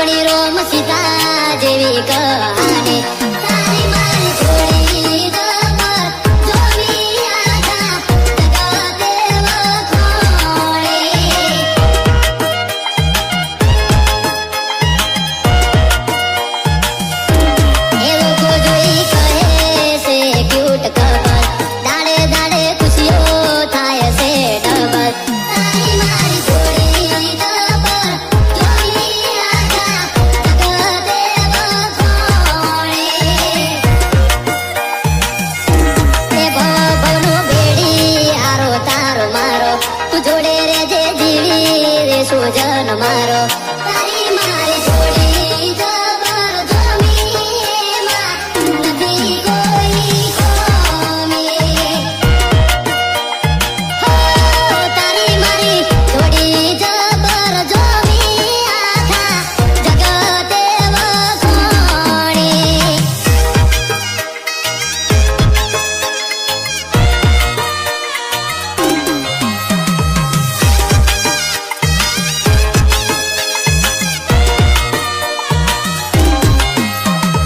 રાવણી રોમ સીતા જેવી કહાની તારી મારી જોડી જબર જોવી આખા જગતે વખોણે એ લોકો જોઈ કહે છે ક્યુટ કપલ દાડે દાડે ખુશીઓ થાય છે ડબલ તારી મારી જોડી જબર જોવી આખા જગતે વખોણે એ ભવનો બેડી હારો તારો મારો તું જોડે રેજે જીવી રે સુજન મારો તારી મારી જોડી જબર જોવી એમાં નથી કોઈ કોમી હો તારી મારી જોડી જબર જોવી આખા જગતે વખોણી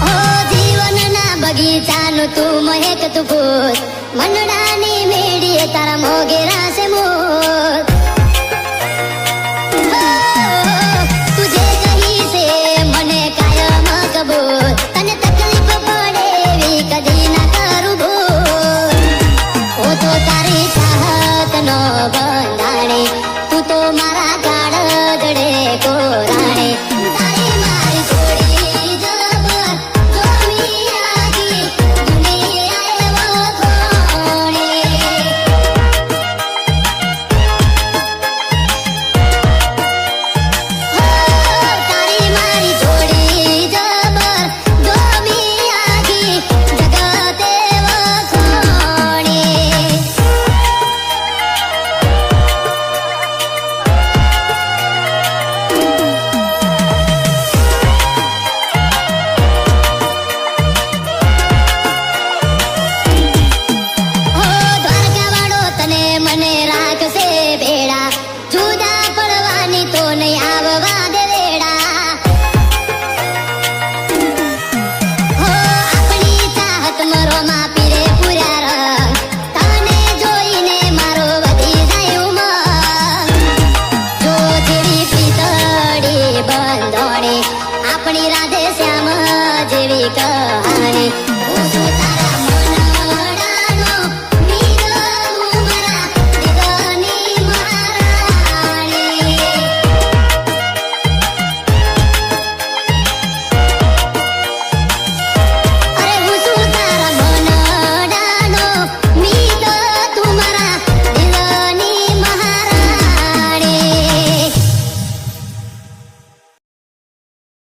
ઓ જીવનના બગીચાનું તું મહેક તું ફૂલ મનડાની મેડીએ તારા મોગે